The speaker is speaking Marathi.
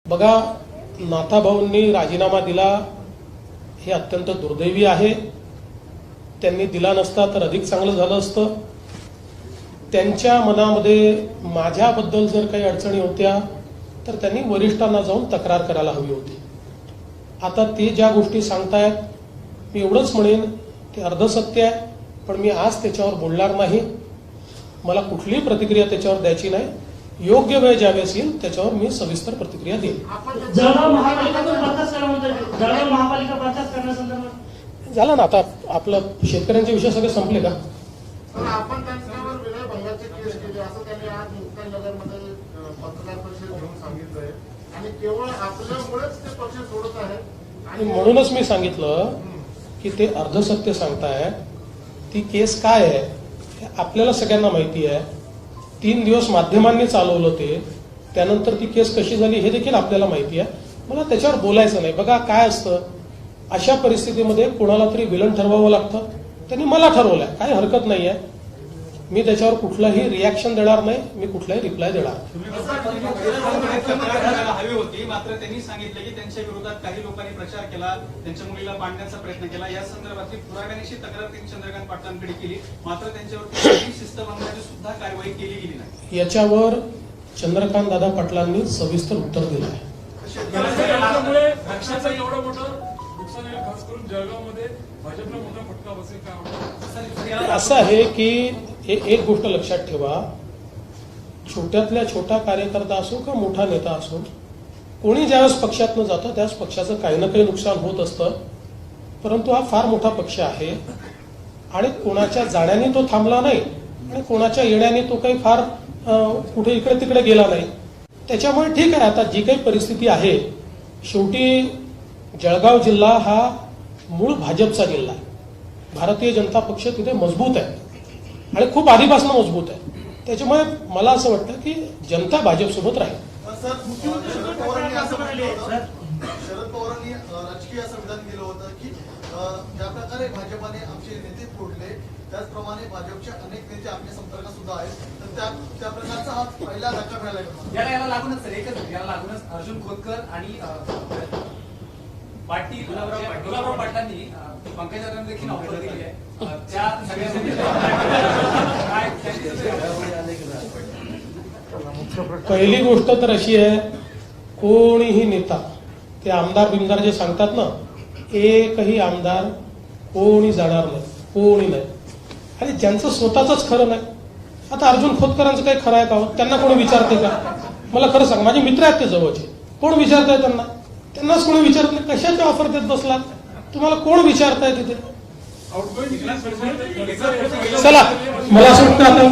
बघा, नाथाभाऊंनी राजीनामा दिला हे अत्यंत दुर्दैवी आहे. त्यांनी दिला नसता तर अधिक चांगलं झालं असतं. त्यांच्या मनामध्ये माझ्याबद्दल जर काही अडचणी होत्या तर त्यांनी वरिष्ठांना जाऊन तक्रार करायला हवी होती. आता ते ज्या गोष्टी सांगतायत, मी एवढंच म्हणेन ते अर्धसत्य आहे, पण मी आज त्याच्यावर बोलणार नाही. मला कुठलीही प्रतिक्रिया त्याच्यावर द्यायची नाही. योग्य वेळ ज्यावेळेस येईल त्याच्यावर मी सविस्तर प्रतिक्रिया देईन. जळगाव महापालिका बरखास्त करण्यासंदर्भात झालं ना, आता आपलं शेतकऱ्यांचे विषय सगळे संपले का? आपण त्यांच्यावर विनयभंगाची केस केली असं त्यांनी आज मुक्ताईनगरमध्ये पत्रकार परिषद घेऊन सांगितलंय आणि केवळ आपल्यामुळेच ते पक्ष सोडत आहेत. आणि म्हणूनच मी सांगितलं की ते अर्धसत्य सांगताय. ती केस काय आहे हे आपल्याला सगळ्यांना माहिती आहे. 3 दिवस माध्यमांनी चालवलं ते, त्यानंतर ती केस कशी झाली हे देखील आपल्याला माहिती आहे. मला त्याच्यावर बोलायचं नाही. बघा काय असतं, अशा परिस्थितीमध्ये कोणाला तरी विलन ठरवावं लागतं. त्यांनी मला ठरवलंय, काही हरकत नाहीये. मी त्याच्यावर कुठलाही रिॲक्शन देणार नाही, मी कुठलाही रिप्लाय देणार. हवी होती, मात्र त्यांनी सांगितलं की त्यांच्या विरोधात काही लोकांनी प्रचार केला, त्यांच्या मुलीला बांधण्याचा प्रयत्न केला. या संदर्भातली पुराव्यानिशी तक्रार त्यांनी चंद्रकांत पाटलांकडे केली, मात्र त्यांच्यावरती शिस्तभंगाची सुद्धा कारवाई केली गेली नाही. याच्यावर चंद्रकांत दादा पाटलांनी सविस्तर उत्तर दिलं आहे. त्यामुळे पक्षाचं एवढं मोठं नुकसान आहे, खास करून जळगावमध्ये भाजपला मोठा फटका बसेल काय? असं आहे की एक गोष्ट लक्षात ठेवा, छोट्यातल्या छोटा कार्यकर्ता असो का मोठा नेता असो, कोणी ज्यावेळेस पक्षातनं जातं त्यावेळेस पक्षाचं काही ना काही नुकसान होत असतं. परंतु हा फार मोठा पक्ष आहे आणि कोणाच्या जाण्याने तो थांबला नाही आणि कोणाच्या येण्याने तो काही फार कुठे इकडे तिकडे गेला नाही. त्याच्यामुळे ठीक आहे, आता जी काही परिस्थिती आहे, शेवटी जळगाव जिल्हा हा मूळ भाजपचा जिल्हा आहे. भारतीय जनता पक्ष तिथे मजबूत आहे आणि खूप आधीपासून मजबूत आहे. त्याच्यामुळे मला असं वाटतं की जनता भाजपसोबत राहील. शरद पवारांनी राजकीय असं विधान केलं होतं की ज्या प्रकारे भाजपाने आमचे नेते फोडले त्याचप्रमाणे भाजपचे अनेक नेते आपल्या संपर्कात सुद्धा आहेत. तर त्या प्रकारचा हा पहिला धक्का मिळाला. याला लागूनच सर एकच याला लागूनच अर्जुन खोतकर आणि पाटील गुलाबराव पाटलांनी पंकजा देखील ऑफर दिली आहे. त्या पहिली गोष्ट तर अशी आहे, कोणीही नेता, ते आमदार बिमदार जे सांगतात ना, एकही आमदार कोणी जाणार नाही, कोणी नाही. आणि ज्यांचं स्वतःच खरं नाही, आता अर्जुन खोतकरांचं काही खरं आहे का? त्यांना कोणी विचारते का? मला खरं सांग, माझे मित्र आहेत ते जवळचे, कोण विचारताय त्यांना? त्यांनाच कोणी विचारत नाही. कशाचे ऑफर देत बसलात? तुम्हाला कोण विचारताय तिथे? चला, मला असं वाटतं आता